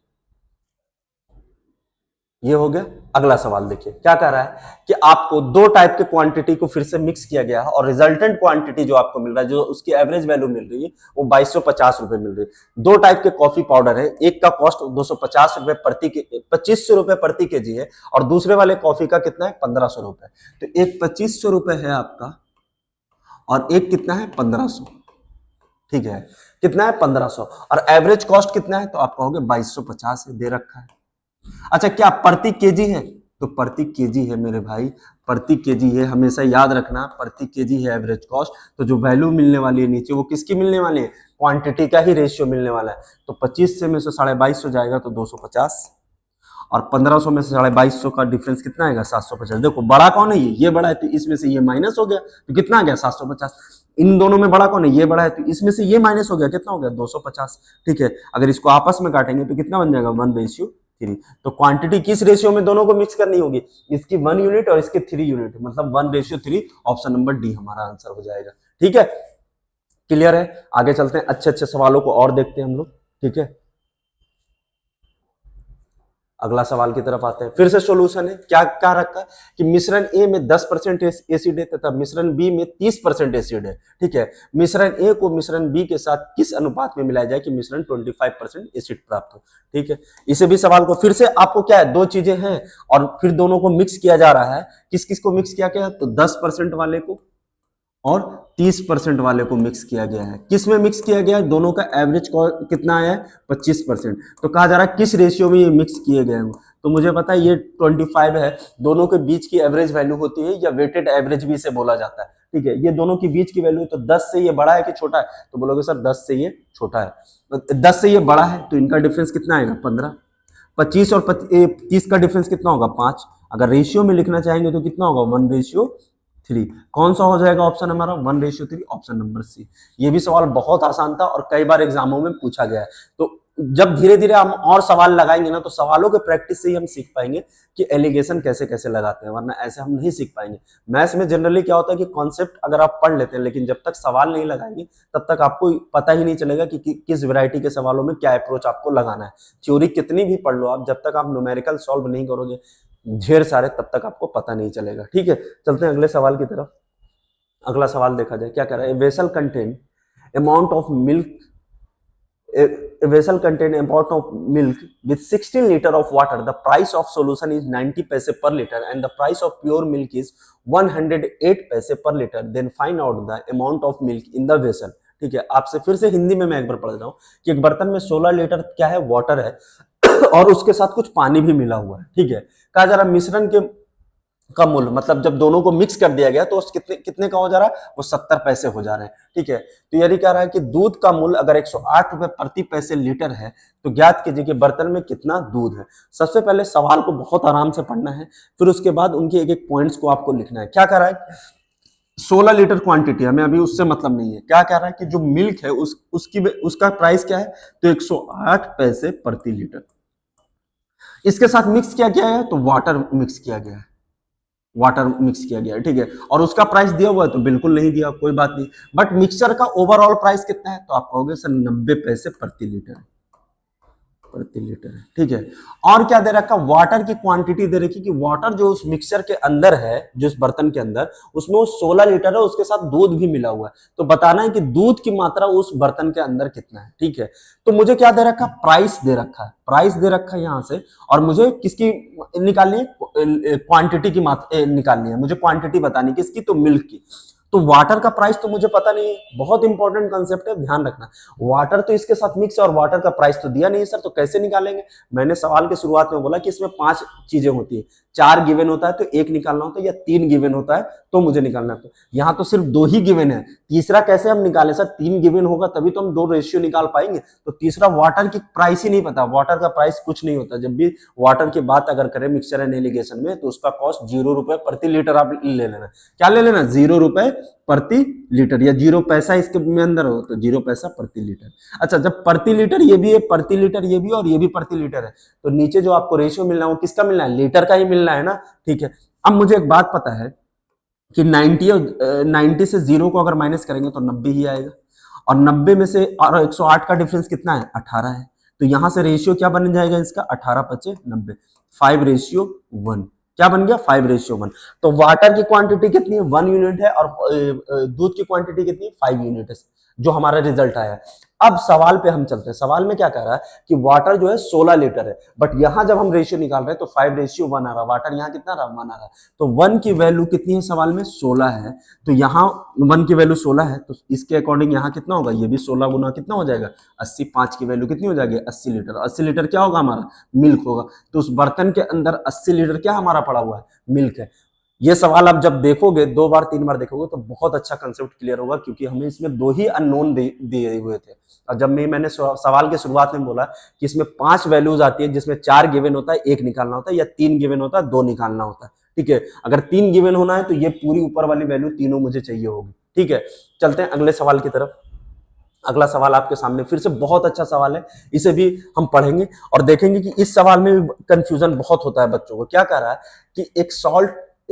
ये हो गया। अगला सवाल देखिए क्या कह रहा है कि आपको 2 टाइप के क्वांटिटी को फिर से मिक्स किया गया है और रिजल्टेंट क्वांटिटी जो आपको मिल रहा है, जो उसकी एवरेज वैल्यू मिल रही है वो 2250 रुपए मिल रही है। 2 टाइप के कॉफी पाउडर है, एक का कॉस्ट 250 रुपए 2500 रुपए प्रति केजी है और दूसरे वाले कॉफी का कितना है 1500 रुपए। तो एक 2500 रुपए है आपका और एक कितना है 1500, ठीक है, कितना है 1500, और एवरेज कॉस्ट कितना है तो आप कहोगे 2250 है, दे रखा है। अच्छा क्या प्रति केजी है, तो प्रति केजी है मेरे भाई, प्रति केजी है, हमेशा याद रखना प्रति केजी है एवरेज कॉस्ट। तो जो वैल्यू मिलने वाली है नीचे वो किसकी मिलने वाली है, क्वांटिटी का ही रेशियो मिलने वाला है। तो 25 से में से 2250 जाएगा तो 250, और 1500 में से 2250 का डिफरेंस कितना आएगा 750। देखो बड़ा कौन है, ये बड़ा है तो इसमें से ये माइनस हो गया, तो कितना आ गया 750। इन दोनों में बड़ा कौन है, ये बड़ा है तो इसमें से ये माइनस हो गया, कितना हो गया 250, ठीक है। अगर इसको आपस में काटेंगे तो कितना बन जाएगा 1:3। तो क्वांटिटी किस रेशियो में दोनों को मिक्स करनी होगी, इसकी 1 यूनिट और इसके 3 यूनिट, मतलब 1:3। ऑप्शन नंबर डी हमारा आंसर हो जाएगा, ठीक है। क्लियर है, आगे चलते हैं, अच्छे अच्छे सवालों को और देखते हैं हम लोग, ठीक है। अगला सवाल की तरफ आते हैं, फिर से सॉल्यूशन है, क्या क्या रखा है कि मिश्रण ए में 10% एसिड है तथा मिश्रण बी में 30% एसिड है, ठीक है। मिश्रण ए को मिश्रण बी के साथ किस अनुपात में मिलाया जाए कि मिश्रण 25% एसिड प्राप्त हो, ठीक है। इसे भी सवाल को फिर से आपको क्या है, दो चीजें हैं और फिर दोनों को मिक्स किया जा रहा है। किस किस को मिक्स किया गया है, तो 10% वाले को और 30% वाले को मिक्स किया गया है। किस में मिक्स किया गया है, दोनों का एवरेज कितना आया है 25%। तो कहा जा रहा है किस रेशियो में ये मिक्स किए गए हैं, तो मुझे पता है ये 25 है, दोनों के बीच की एवरेज वैल्यू होती है या वेटेड एवरेज भी इसे बोला जाता है, ठीक है। ये दोनों के बीच की वैल्यू, तो 10 से ये बड़ा है कि छोटा है, तो बोलोगे सर 10 से ये छोटा है। 10 से ये बड़ा है तो इनका डिफरेंस कितना आएगा 15। 25 और 30 का डिफरेंस कितना होगा 5। अगर रेशियो में लिखना चाहेंगे तो कितना होगा 1:3। कौन सा हो जाएगा ऑप्शन हमारा 1:3, ऑप्शन नंबर सी। ये भी सवाल बहुत आसान था और कई बार एग्जामों में पूछा गया है। तो जब धीरे धीरे हम और सवाल लगाएंगे ना, तो सवालों के प्रैक्टिस से ही हम सीख पाएंगे कि एलिगेशन कैसे कैसे लगाते हैं, वरना ऐसे हम नहीं सीख पाएंगे। मैथ्स में जनरली क्या होता है कि कॉन्सेप्ट अगर आप पढ़ लेते हैं, लेकिन जब तक सवाल नहीं लगाएंगे तब तक आपको पता ही नहीं चलेगा कि किस वैरायटी के सवालों में क्या अप्रोच आपको लगाना है। थ्योरी कितनी भी पढ़ लो आप, जब तक आप न्यूमेरिकल सॉल्व नहीं करोगे ढेर सारे, तब तक आपको पता नहीं चलेगा, ठीक है। चलते हैं अगले सवाल की तरफ। अगला सवाल देखा जाए, क्या कह रहा है, vessel contain amount of milk, a vessel contain amount of milk with 16 liter of water. The price of solution is 90 paise per liter and the price of pure milk is 108 paise per liter. Then find out the amount of milk in the vessel. ठीक है, आपसे फिर से हिंदी में मैं एक बार पढ़ रहा हूँ कि एक बर्तन में 16 लीटर क्या है, वाटर है और उसके साथ कुछ पानी भी मिला हुआ है, ठीक है। कहा जा रहा मिश्रण के का मूल्य, मतलब जब दोनों को मिक्स कर दिया गया तो कितने कितने का हो जा रहा है, वो 70 पैसे हो जा रहे हैं, ठीक है। तो यदि कह रहा है कि दूध का मूल्य अगर 108 रुपए प्रति पैसे लीटर है तो ज्ञात कीजिए कि बर्तन में कितना दूध है। सबसे पहले सवाल को बहुत आराम से पढ़ना है, फिर उसके बाद उनके एक एक पॉइंट्स को आपको लिखना है। क्या कह रहा है, 16 लीटर क्वांटिटी, हमें अभी उससे मतलब नहीं है। क्या कह रहा है कि जो मिल्क है उसका प्राइस क्या है, तो 108 पैसे प्रति लीटर। इसके साथ मिक्स किया गया है तो वाटर मिक्स किया गया है, वाटर मिक्स किया गया है, ठीक है। और उसका प्राइस दिया हुआ है तो बिल्कुल नहीं दिया, कोई बात नहीं। बट मिक्सचर का ओवरऑल प्राइस कितना है, तो आप कहोगे सर 90 पैसे प्रति लीटर है, प्रति लीटर है, ठीक है। और क्या दे रखा, वाटर की क्वांटिटी दे रखी कि वाटर जो उस मिक्सचर के अंदर है, जो इस बर्तन के अंदर, उसमें वो 16 लीटर है, उसके साथ दूध भी मिला हुआ है। तो बताना है कि दूध की मात्रा उस बर्तन के अंदर कितना है, ठीक है। तो मुझे क्या दे रखा, प्राइस दे रखा है, प्राइस दे रखा है यहां से, और मुझे किसकी निकालनी है, क्वांटिटी की मात्रा निकालनी है, मुझे क्वांटिटी बतानी किसकी, तो मिल्क की। तो वाटर का प्राइस तो मुझे पता नहीं है, बहुत इंपॉर्टेंट कंसेप्ट है, ध्यान रखना। वाटर तो इसके साथ मिक्स है और वाटर का प्राइस तो दिया नहीं है सर, तो कैसे निकालेंगे। मैंने सवाल के शुरुआत में बोला कि इसमें 5 चीजें होती है, 4 गिवन होता है तो 1 निकालना होता है, या 3 गिवन होता है तो मुझे निकालना है। तो यहाँ तो सिर्फ 2 ही गिवन है, तीसरा कैसे हम निकालें सर, 3 गिवन होगा तभी तो हम 2 रेशियो निकाल पाएंगे। तो तीसरा वाटर की प्राइस ही नहीं पता, वाटर का प्राइस कुछ नहीं होता। जब भी वाटर की बात अगर करें मिक्सचर एंड एलिगेशन में, तो उसका कॉस्ट 0 रुपए प्रति लीटर आप ले लेना। क्या ले लेना, 0 रुपए प्रति लीटर, या 0 पैसा इसके में अंदर हो तो 0 पैसा प्रति लीटर। अच्छा, जब प्रति लीटर ये भी है, प्रति लीटर ये भी, और ये भी प्रति लीटर है, तो नीचे जो आपको रेशियो मिलना है वो किसका मिलना है, लीटर का ही मिलना है ना, ठीक है। अब मुझे एक बात पता है कि 90 से 0 को अगर माइनस करेंगे तो 90 ही आएगा, और 90 में से और 108 का डिफरेंस कितना है, 18 है। तो यहां से रेशियो क्या बन जाएगा इसका, 18 × 90, 5:1। क्या बन गया, 5:1। तो वाटर की क्वांटिटी कितनी है, 1 यूनिट है, और दूध की क्वांटिटी कितनी है, 5 यूनिट है, जो हमारा रिजल्ट आया। अब सवाल पे हम चलते हैं। सवाल में क्या कह रहा है कि वाटर जो है 16 लीटर है, बट यहां जब हम रेशियो निकाल रहे हैं तो 5:1 आ रहा है। वाटर यहाँ कितना रहा, 1 आ रहा है। तो 1 की वैल्यू कितनी है सवाल में, 16 है। तो यहाँ 1 की वैल्यू 16 है, तो इसके अकॉर्डिंग यहाँ कितना होगा, ये भी 16 गुना कितना हो जाएगा, 80। 5 की वैल्यू कितनी हो जाएगी, 80 लीटर। 80 लीटर क्या होगा हमारा, मिल्क होगा। तो उस बर्तन के अंदर 80 लीटर क्या हमारा पड़ा हुआ है, मिल्क है। ये सवाल आप जब देखोगे, 2 बार 3 बार देखोगे तो बहुत अच्छा कंसेप्ट क्लियर होगा, क्योंकि हमें इसमें 2 ही अननोन दिए हुए थे। और जब मैंने सवाल के शुरुआत में बोला कि इसमें 5 वैल्यूज आती है, जिसमें 4 गिवन होता है, 1 निकालना होता है, या 3 गिवन होता है, 2 निकालना होता है। ठीक है, अगर 3 गिवन होना है तो ये पूरी ऊपर वाली वैल्यू तीनों मुझे चाहिए होगी। ठीक है, चलते हैं अगले सवाल की तरफ। अगला सवाल आपके सामने फिर से बहुत अच्छा सवाल है, इसे भी हम पढ़ेंगे और देखेंगे कि इस सवाल में भी कंफ्यूजन बहुत होता है बच्चों को। क्या कह रहा है कि एक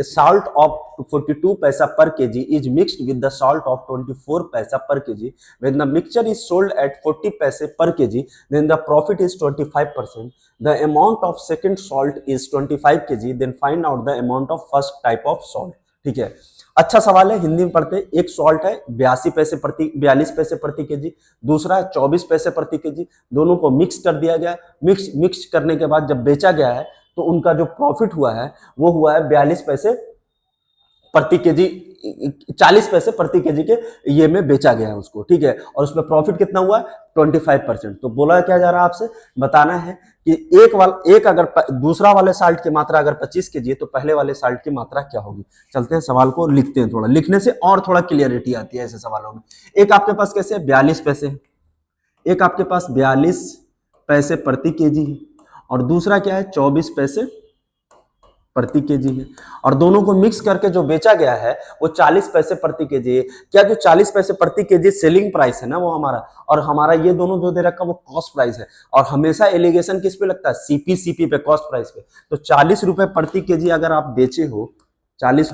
salt of 42 paisa per kg is mixed with the salt of 24 paisa per kg. When the mixture is sold at 40 paise per kg, then the profit is 25%. The amount of second salt is 25 kg. Then find out the amount of first type of salt. ठीक है, अच्छा सवाल है, हिंदी में पढ़ते हैं। एक सॉल्ट है 42 पैसे प्रति केजी, दूसरा है 24 पैसे प्रति केजी। दोनों को मिक्स कर दिया गया है। मिक्स करने के बाद जब बेचा गया है तो उनका जो प्रॉफिट हुआ है वो हुआ है 42 पैसे प्रति केजी, 40 पैसे प्रति केजी के ये में बेचा गया है उसको। ठीक है, और उसमें प्रॉफिट कितना हुआ है, 25%। तो बोला क्या जा रहा है आपसे, बताना है कि अगर दूसरा वाले साल्ट की मात्रा अगर 25 केजी है तो पहले वाले साल्ट की मात्रा क्या होगी। चलते हैं सवाल को लिखते हैं, थोड़ा लिखने से और थोड़ा क्लियरिटी आती है ऐसे सवालों में। एक आपके पास कैसे 42 पैसे, एक आपके पास 42 पैसे प्रति केजी है, और दूसरा क्या है 24 पैसे प्रति केजी है, और दोनों को मिक्स करके जो बेचा गया है वो 40 पैसे प्रति केजी है। क्या जो 40 पैसे प्रति केजी सेलिंग प्राइस है ना वो हमारा, और हमारा ये दोनों जो दे रखा वो कॉस्ट प्राइस है। और हमेशा एलिगेशन किस पे लगता है, सीपी पे, कॉस्ट प्राइस पे। तो 40 रुपए प्रति केजी अगर आप बेचे हो, 40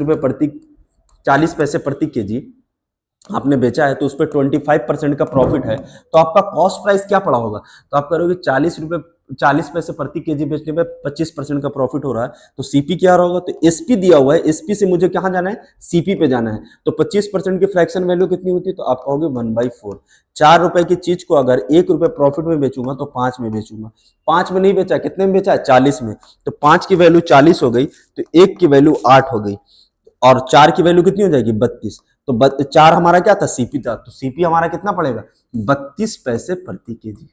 पैसे प्रति केजी आपने बेचा है, तो उस पर 25% का प्रॉफिट है, तो आपका कॉस्ट प्राइस क्या पड़ा होगा, तो आप करोगे 40 पैसे प्रति केजी बेचने में 25% का प्रॉफिट हो रहा है, तो सीपी क्या होगा, तो एसपी दिया हुआ है, एसपी से मुझे कहाँ जाना है, सीपी पे जाना है। तो 25% की फ्रैक्शन वैल्यू कितनी होती है, तो आप कहोगे 1/4। 4 रुपए की चीज को अगर 1 रुपए प्रॉफिट में बेचूंगा तो 5 में बेचूंगा। 5 में नहीं बेचा, कितने में बेचा है, 40 में। तो 5 की वैल्यू 40 हो गई, तो 1 की वैल्यू 8 हो गई, और 4 की वैल्यू कितनी हो जाएगी, 32। तो 4 हमारा क्या था, सीपी था, तो सीपी हमारा कितना पड़ेगा, 32 पैसे प्रति केजी।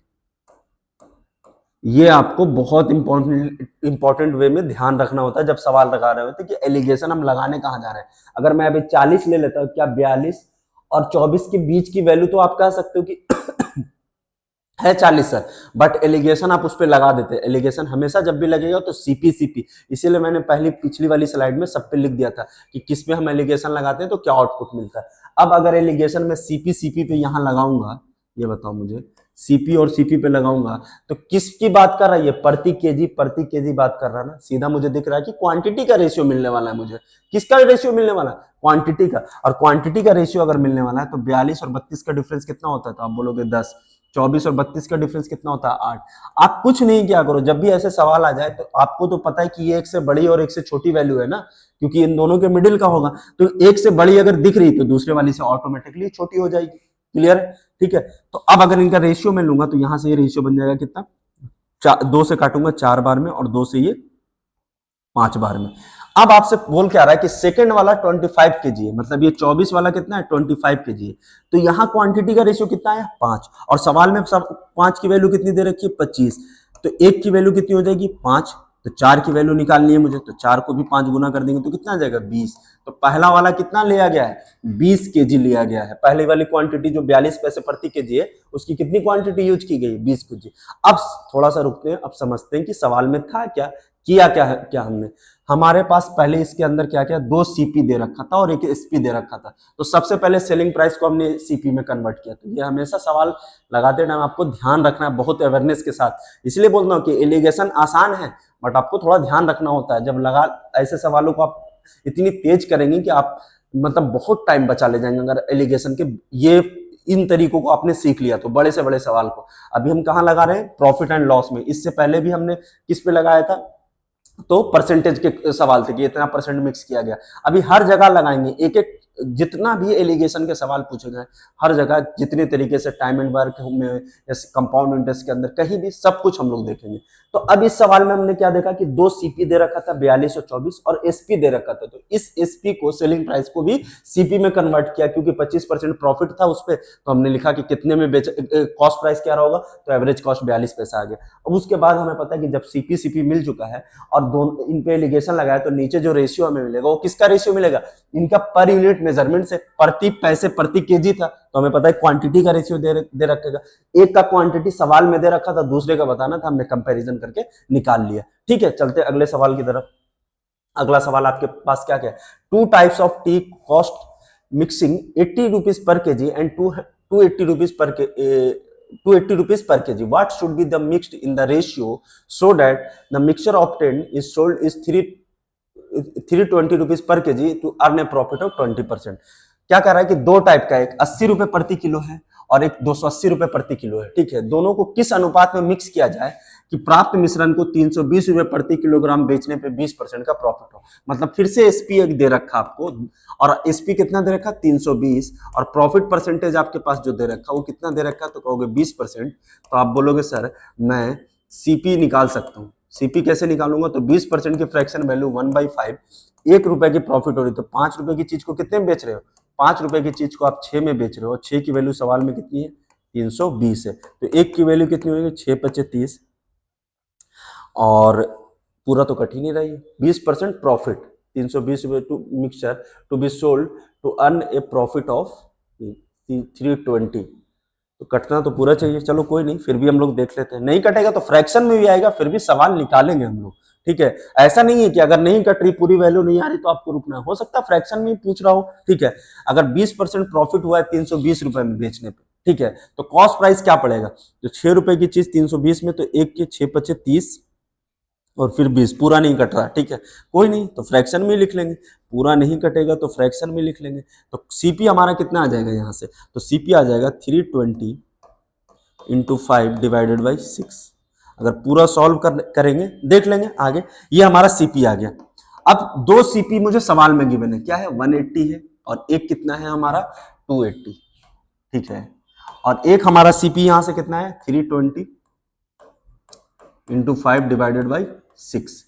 ये आपको बहुत इंपॉर्टेंट वे में ध्यान रखना होता है जब सवाल लगा रहे होते हैं कि एलिगेशन हम लगाने कहाँ जा रहे हैं। अगर मैं अभी 40 ले लेता हूँ, क्या 42 और 24 के बीच की वैल्यू तो आप कह सकते हो कि है 40 सर, बट एलिगेशन आप उस पर लगा देते हैं। एलिगेशन हमेशा जब भी लगेगा तो सीपी, इसीलिए मैंने पिछली वाली स्लाइड में सब पे लिख दिया था कि किस पे हम एलिगेशन लगाते हैं तो क्या आउटपुट मिलता है। अब अगर एलिगेशन में सीपी पे यहां लगाऊंगा, ये बताओ मुझे, सीपी और सीपी पे लगाऊंगा तो किसकी बात कर रहा है, ये प्रति केजी बात कर रहा है ना। सीधा मुझे दिख रहा है कि क्वांटिटी का रेशियो मिलने वाला है मुझे। किसका रेशियो मिलने वाला है, क्वांटिटी का। और क्वांटिटी का रेशियो अगर मिलने वाला है तो 42 और 32 का डिफरेंस कितना होता है, तो आप बोलोगे 10। 24 और 32 का डिफरेंस कितना होता है, 8। आप कुछ नहीं किया करो, जब भी ऐसे सवाल आ जाए तो आपको तो पता है कि ये एक से बड़ी और एक से छोटी वैल्यू है ना, क्योंकि इन दोनों के मिडिल का होगा। तो एक से बड़ी अगर दिख रही तो दूसरे वाली से ऑटोमेटिकली छोटी हो जाएगी। क्लियर है, ठीक है। तो अब अगर इनका रेशियो मैं लूंगा तो यहां से ये रेशियो बन जाएगा कितना, 2 से काटूंगा 4 बार में, और 2 से ये 5 बार में। अब आपसे बोल क्या रहा है कि सेकंड वाला 25 केजी है, मतलब ये 24 वाला कितना है, 25 केजी है। तो यहाँ क्वांटिटी का रेशियो कितना है, 5, और सवाल में सब 5 की वैल्यू कितनी दे रखी है, 25। तो 1 की वैल्यू कितनी हो जाएगी, 5। तो 4 की वैल्यू निकालनी है मुझे, तो 4 को भी 5 गुना कर देंगे तो कितना आ जाएगा, 20। तो पहला वाला कितना लिया गया है, 20 केजी लिया गया है। पहले वाली क्वांटिटी जो 42 पैसे प्रति केजी है उसकी कितनी क्वांटिटी यूज की गई, 20 केजी। अब थोड़ा सा रुकते हैं, अब समझते हैं कि सवाल में था क्या, किया क्या हमने। हमारे पास पहले इसके अंदर क्या क्या, 2 सीपी दे रखा था और 1 एसपी दे रखा था। तो सबसे पहले सेलिंग प्राइस को हमने सीपी में कन्वर्ट किया। तो ये हमेशा सवाल लगाते टाइम आपको ध्यान रखना है बहुत अवेयरनेस के साथ। इसलिए बोल रहा हूँ कि एलिगेशन आसान है, बट आपको थोड़ा ध्यान रखना होता है। जब लगा ऐसे सवालों को आप इतनी तेज करेंगे कि आप मतलब बहुत टाइम बचा ले जाएंगे। अगर एलिगेशन के ये इन तरीकों को आपने सीख लिया तो बड़े से बड़े सवाल को। अभी हम कहाँ लगा रहे हैं, प्रॉफिट एंड लॉस में। इससे पहले भी हमने किस पे लगाया था, तो परसेंटेज के सवाल थे कि इतना परसेंट मिक्स किया गया। अभी हर जगह लगाएंगे, एक एक जितना भी एलिगेशन के सवाल पूछे गए हर जगह जितने तरीके से टाइम एंड वर्क में या कंपाउंड इंटरेस्ट के अंदर कहीं भी सब कुछ हम लोग देखेंगे। तो अब इस सवाल में हमने क्या देखा कि दो सीपी दे रखा था 4224 और एसपी दे रखा था। तो इस एसपी को सेलिंग प्राइस को भी सीपी में कन्वर्ट किया क्योंकि 25% प्रॉफिट था उस पर। तो हमने लिखा कि कितने में बेच कॉस्ट प्राइस क्या रहा होगा, तो एवरेज कॉस्ट 42 पैसा आ गया। अब उसके बाद हमें पता है कि जब सीपी सीपी मिल चुका है और दोनों इन पे एलिगेशन लगाया तो नीचे जो रेशियो हमें मिलेगा वो किसका रेशियो मिलेगा, इनका पर यूनिट मेजरमेंट से प्रति पैसे प्रति केजी था। तो हमें पता है क्वांटिटी का रेशियो दे रखेगा, एक का क्वांटिटी सवाल में दे रखा था दूसरे का बताना था, हमने कंपैरिजन करके निकाल लिया। ठीक है, चलते अगले सवाल की तरफ। अगला सवाल आपके पास क्या क्या है, 2 types of T cost mixing 80 rupees per KG and 280 rupees per के 280 rupees per kg. What should be the mixed in the ratio so that the mixture obtained is sold is 320 rupees per kg to earn a profit of 20%. क्या कर रहा है कि दो टाइप का, एक 80 रुपए प्रति किलो है और एक 280 रुपए प्रति किलो है। ठीक है, दोनों को किस अनुपात में मिक्स किया जाए कि प्राप्त मिश्रण को 320 रुपए प्रति किलोग्राम बेचने पे 20% का प्रॉफिट हो। मतलब फिर से एसपी एक दे रखा आपको, और एसपी कितना दे रखा 320, और प्रॉफिट परसेंटेज आपके पास जो दे रखा वो कितना दे रखा, तो कहोगे 20%। तो आप बोलोगे सर मैं सीपी निकाल सकता हूँ। सीपी कैसे निकालूंगा, तो 20% की फ्रैक्शन वैल्यू 1/5, 1 रुपए की प्रॉफिट हो रही, तो 5 रुपए की चीज को कितने में बेच रहे हो, 5 रुपए की चीज को आप 6 में बेच रहे हो। 6 की वैल्यू सवाल में कितनी है, 320 है। तो 1 की वैल्यू कितनी होगी, 6 × 30, और पूरा तो कट ही नहीं रही है। 20% प्रॉफिट, 320 रुपए to mixture to be sold to earn a profit of 320। तो कटना तो पूरा चाहिए, चलो कोई नहीं, फिर भी हम लोग देख लेते हैं। नहीं कटेगा तो फ्रैक्शन में भी आएगा, फिर भी सवाल निकालेंगे हम लोग। ठीक है, ऐसा नहीं है कि अगर नहीं कट रही, पूरी वैल्यू नहीं आ रही तो आपको रुकना हो सकता है फ्रैक्शन में पूछ रहा हो। ठीक है, अगर 20% प्रॉफिट हुआ है 320 रुपए में बेचने पे, ठीक है, तो कॉस्ट प्राइस क्या पड़ेगा, तो 6 रुपए की चीज 320 में, तो 1 के 6 × 30 और फिर 20, पूरा नहीं कट रहा। ठीक है, कोई नहीं, तो फ्रैक्शन में लिख लेंगे, पूरा नहीं कटेगा तो फ्रैक्शन में लिख लेंगे। तो सीपी हमारा कितना आ जाएगा यहाँ से, तो सीपी आ जाएगा 320 × 5 डिवाइडेड बाई 6। अगर पूरा सॉल्व करेंगे, देख लेंगे आगे, ये हमारा सीपी आ गया। अब दो सीपी मुझे सवाल में गिवन है, क्या है 180 है और एक कितना है हमारा 280। ठीक है, और एक हमारा सीपी यहां से कितना है 320 × 5 डिवाइडेड बाई 6।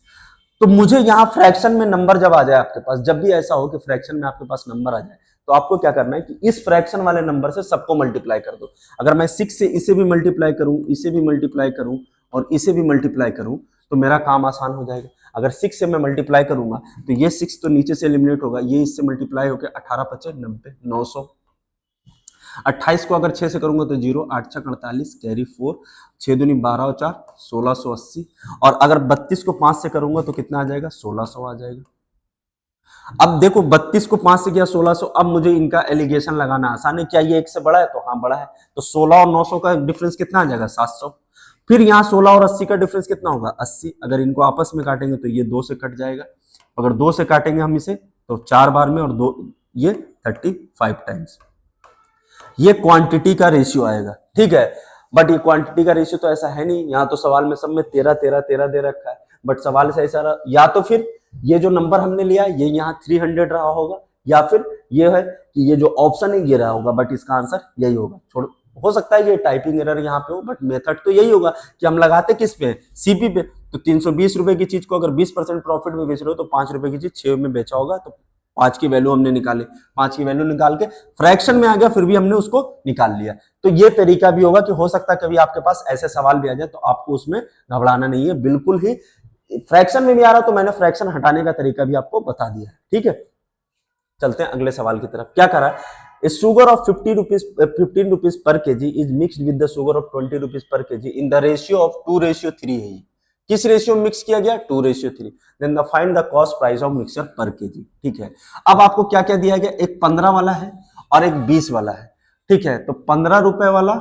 तो मुझे यहाँ फ्रैक्शन में नंबर जब आ जाए आपके पास, जब भी ऐसा हो कि फ्रैक्शन में आपके पास नंबर आ जाए, तो आपको क्या करना है कि इस फ्रैक्शन वाले नंबर से सबको मल्टीप्लाई कर दो। अगर मैं 6 से इसे भी मल्टीप्लाई करूं, इसे भी मल्टीप्लाई करूं और इसे भी मल्टीप्लाई करूं, तो मेरा काम आसान हो जाएगा। अगर 6 से मैं मल्टीप्लाई करूंगा तो ये 6 तो नीचे से एलिमिनेट होगा, ये इससे मल्टीप्लाई होकर 18 × 5 = 90, 900। 28 को अगर 6 से करूंगा तो 0, 8 × 48 कैरी 4, 6 दूनी 12 और 4 1680, और अगर 32 को 5 से करूंगा तो कितना आ जाएगा 1600 आ जाएगा। अब देखो 32 को 5 से किया 1600, अब मुझे इनका एलिगेशन लगाना आसान है, क्या ये 1 से बड़ा है, तो हाँ बड़ा है, तो 16 और 900 का डिफरेंस कितना आ जाएगा 700। फिर यहाँ 16 और 80 का डिफरेंस कितना होगा 80, अगर इनको आपस में काटेंगे तो ये 2 से कट जाएगा, अगर 2 से काटेंगे हम इसे तो 4 बार में, और 2 ये 35 टाइम्स, ये क्वांटिटी का रेशियो आएगा। ठीक है, बट ये क्वांटिटी का रेशियो तो ऐसा है नहीं, यहाँ तो सवाल में सब में 13 13 13 दे रखा है, बट सवाल से ऐसा रहा, या तो फिर ये जो नंबर हमने लिया ये यहाँ 300 रहा होगा, या फिर ये है कि ये जो ऑप्शन है ये रहा होगा, बट इसका आंसर यही होगा। छोड़, हो सकता है ये टाइपिंग एरर यहाँ पे हो, बट मेथड तो यही होगा कि हम लगाते किस पे, सीपी पे। तो 320 रुपए की चीज को अगर 20% प्रॉफिट में बेच रहे हो तो 5 रुपए की चीज 6 में बेचा होगा, तो 5 की वैल्यू हमने निकाली, 5 की वैल्यू निकाल के फ्रैक्शन में आ गया, फिर भी हमने उसको निकाल लिया। तो ये तरीका भी होगा कि हो सकता है कभी आपके पास ऐसे सवाल भी आ जाए, तो आपको उसमें घबराना नहीं है, बिल्कुल ही फ्रैक्शन में भी आ रहा तो मैंने फ्रैक्शन हटाने का तरीका भी आपको बता दिया है। ठीक है, चलते हैं अगले सवाल की तरफ। क्या करा, a sugar of 15 rupees per kg is mixed with the sugar of 20 rupees per kg in the ratio of 2:3 है। किस रेशियो में मिक्स किया गया 2:3। Then the find the cost price of mixture per kg. ठीक है, अब आपको क्या क्या दिया गया, एक 15 वाला है और एक 20 वाला है। ठीक है, तो 15 रुपए वाला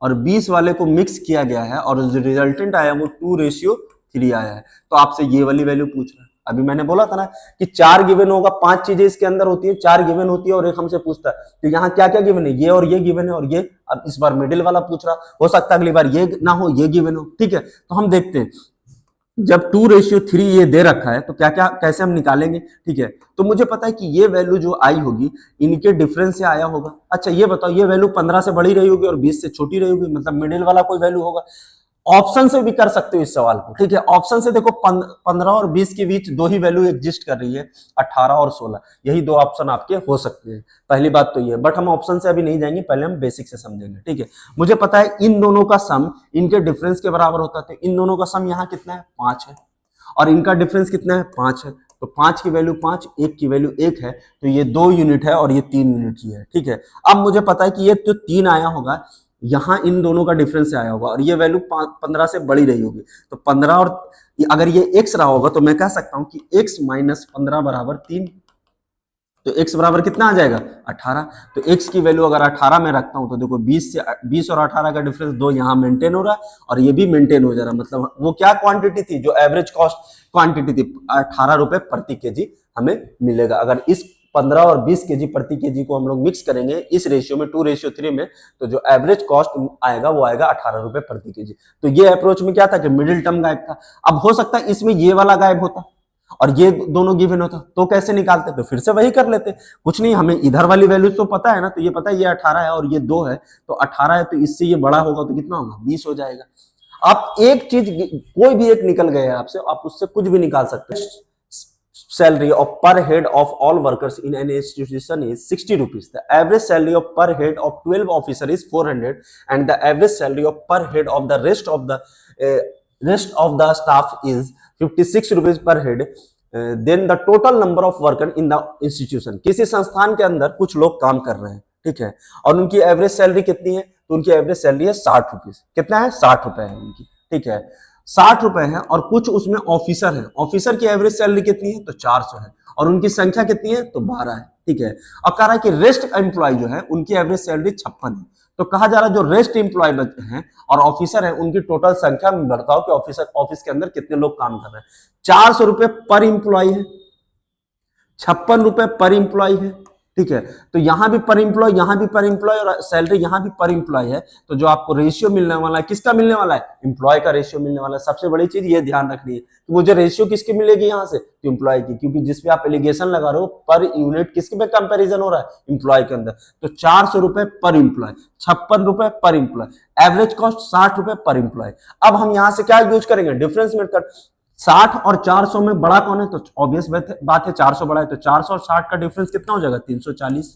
और 20 वाले को मिक्स किया गया है और जो रिजल्टेंट आया वो 2:3 आया है। तो आपसे ये वाली वैल्यू पूछ रहा है। अभी मैंने बोला था ना कि 4 गिवन होगा, 5 चीजें इसके अंदर होती है, 4 गिवन होती है और एक हमसे पूछता है। तो यहाँ क्या क्या गिवन है, ये और ये गिवन है और ये, अब इस बार मिडिल वाला पूछ रहा, हो सकता है अगली बार ये ना हो ये गिवन हो। ठीक है, तो हम देखते हैं जब 2:3 ये दे रखा है तो क्या क्या कैसे हम निकालेंगे, ठीक है। तो मुझे पता है कि ये वैल्यू जो आई होगी इनके डिफरेंस से आया होगा। अच्छा ये बताओ, ये वैल्यू 15 से बड़ी रही होगी और 20 से छोटी रही होगी, मतलब मिडिल वाला कोई वैल्यू होगा। ऑप्शन से भी कर सकते हो इस सवाल को, ठीक है। ऑप्शन से देखो 15 और 20 के बीच दो ही वैल्यू एग्जिस्ट कर रही है, 18 और 16, यही दो ऑप्शन आपके हो सकते हैं। पहली बात तो ये, बट हम ऑप्शन से अभी नहीं जाएंगे, पहले हम बेसिक से समझेंगे, ठीक है। मुझे पता है इन दोनों का सम इनके डिफरेंस के बराबर होता है, तो इन दोनों का सम यहाँ कितना है, 5 है, और इनका डिफरेंस कितना है, 5 है। तो 5 की वैल्यू 5, 1 की वैल्यू 1 है, तो ये 2 यूनिट है और ये 3 यूनिट की है, ठीक है। अब मुझे पता है कि ये जो 3 आया होगा यहाँ इन दोनों का डिफरेंस आया होगा, और ये वैल्यू 15 से बड़ी रही होगी, तो 15 और अगर ये x रहा होगा तो मैं कह सकता हूं कि x माइनस 15 बराबर 3, तो x बराबर कितना आ जाएगा, 18। तो x की वैल्यू अगर 18 में रखता हूं तो देखो 20 और 18 का डिफरेंस 2 यहाँ मेंटेन हो रहा है और ये भी मेंटेन हो जा रहा है, मतलब वो क्या क्वांटिटी थी, जो एवरेज कॉस्ट क्वांटिटी थी, 18 रुपए प्रति केजी हमें मिलेगा। अगर इस 15 और 20 केजी प्रति केजी को हम लोग मिक्स करेंगे इस रेशियो में 2:3 में, तो जो एवरेज कॉस्ट आएगा वो आएगा 18 रुपए प्रति केजी। तो ये अप्रोच में क्या था कि मिडिल टर्म गायब था। अब हो सकता है इसमें ये वाला गायब होता और ये दोनों गिवन होता, तो कैसे निकालते, तो फिर से वही कर लेते। कुछ नहीं, हमें इधर वाली वैल्यू तो पता है ना, तो ये पता है ये 18 है और ये 2 है, तो 18 है तो इससे ये बड़ा होगा तो कितना होगा, 20 हो जाएगा। आप एक चीज कोई भी एक निकल गए आपसे, आप उससे कुछ भी निकाल सकते हैं। Salary of per head of all workers in an institution is 60 rupees. The average salary of per head of 12 officer is 400, and the average salary of per head of the rest of the staff is 56 rupees per head. Then the total number of workers in the institution. किसी संस्थान के अंदर कुछ लोग काम कर रहे हैं, ठीक है, और उनकी एवरेज सैलरी कितनी है, तो उनकी एवरेज सैलरी है 60 रुपीज। कितना है, 60 रुपए है उनकी, ठीक है, 60 रुपए है। और कुछ उसमें ऑफिसर है, ऑफिसर की एवरेज सैलरी कितनी है, तो 400 है, और उनकी संख्या कितनी है, तो 12 है, ठीक है। अब कह रहा है कि रेस्ट एम्प्लॉय जो है उनकी एवरेज सैलरी 56 है, तो कहा जा रहा है जो रेस्ट एम्प्लॉय हैं और ऑफिसर है उनकी टोटल संख्या में बताओ कि ऑफिस के अंदर कितने लोग काम कर रहे हैं। 400 रुपए पर इंप्लॉय है, 56 रुपए पर इंप्लॉय है, ठीक है। तो यहां भी पर इंप्लॉय, यहां भी पर इंप्लॉय, और सैलरी यहां भी पर इंप्लॉय है, तो जो आपको रेशियो मिलने वाला है किसका मिलने वाला है, इंप्लॉय का रेशियो मिलने वाला है। सबसे बड़ी चीज ये ध्यान रखनी है कि मुझे रेशियो किसकी मिलेगी यहां से, तो इंप्लॉय की, क्योंकि जिसपे आप एलिगेशन लगा रहे हो पर यूनिट किसके पे कंपेरिजन हो रहा है, इंप्लॉय के अंदर। तो 400 रुपए पर इंप्लॉय, 56 रुपए पर इंप्लॉय, एवरेज कॉस्ट 60 रुपए पर इंप्लॉय। अब हम यहां से क्या यूज करेंगे, डिफरेंस मेथड। 60 और 400 में बड़ा कौन है, तो ऑब्वियस बात है 400 बड़ा है, तो 400 और 60 का डिफरेंस कितना हो जाएगा, 340।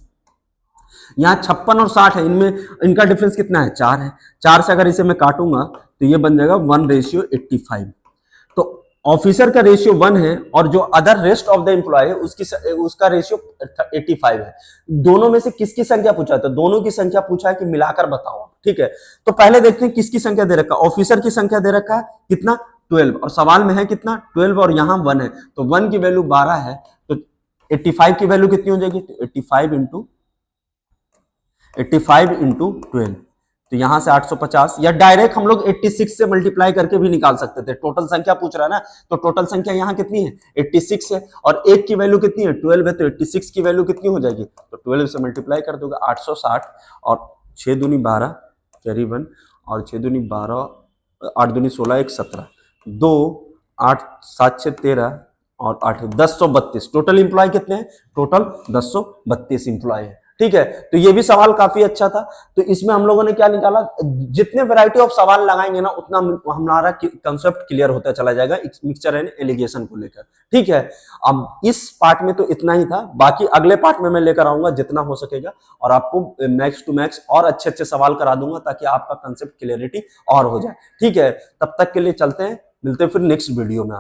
यहाँ 56 और 60 है, इनमें इनका डिफरेंस कितना है, 4 है। 4 से अगर इसे मैं काटूंगा तो ये बन जाएगा 1:85। तो ऑफिसर का रेशियो 1 है और जो other rest of the employ है उसका रेशियो 85 है। दोनों में से किसकी संख्या पूछा है, तो दोनों की संख्या पूछा है कि मिलाकर बताओ, ठीक है। तो पहले देखते हैं किसकी संख्या दे रखा है, ऑफिसर की संख्या दे रखा है कितना, 12, और सवाल में है कितना, 12, और यहां 1 है, तो 1 की वैल्यू 12 है, तो 85 की वैल्यू कितनी हो जाएगी, तो 85 इंटू 12, तो यहां से 850, या डायरेक्ट हम लोग 86 से मल्टीप्लाई करके भी निकाल सकते थे। टोटल संख्या पूछ रहा है ना, तो टोटल संख्या यहां कितनी है, 86 है, और 1 की वैल्यू कितनी है, 12 है, तो 86 की वैल्यू कितनी हो जाएगी, तो 12 से मल्टीप्लाई कर दोगे 860, और 6 दूनी 12 कैरी 1, और 6 दूनी 12, 8 दूनी 16, 1 17, 2 8 7 6 13, और 8 1032। टोटल इंप्लॉय कितने हैं, टोटल 1032 इंप्लॉय है, ठीक है। तो ये भी सवाल काफी अच्छा था। तो इसमें हम लोगों ने क्या निकाला, जितने वैरायटी ऑफ सवाल लगाएंगे ना उतना हमारा कंसेप्ट क्लियर होता चला जाएगा मिक्सचर एंड एलिगेशन को लेकर, ठीक है। अब इस पार्ट में तो इतना ही था, बाकी अगले पार्ट में मैं लेकर आऊंगा जितना हो सकेगा, और आपको मैक्स टू मैक्स और अच्छे अच्छे सवाल करा दूंगा ताकि आपका कंसेप्ट क्लियरिटी और हो जाए, ठीक है। तब तक के लिए चलते हैं, मिलते हैं फिर नेक्स्ट वीडियो में।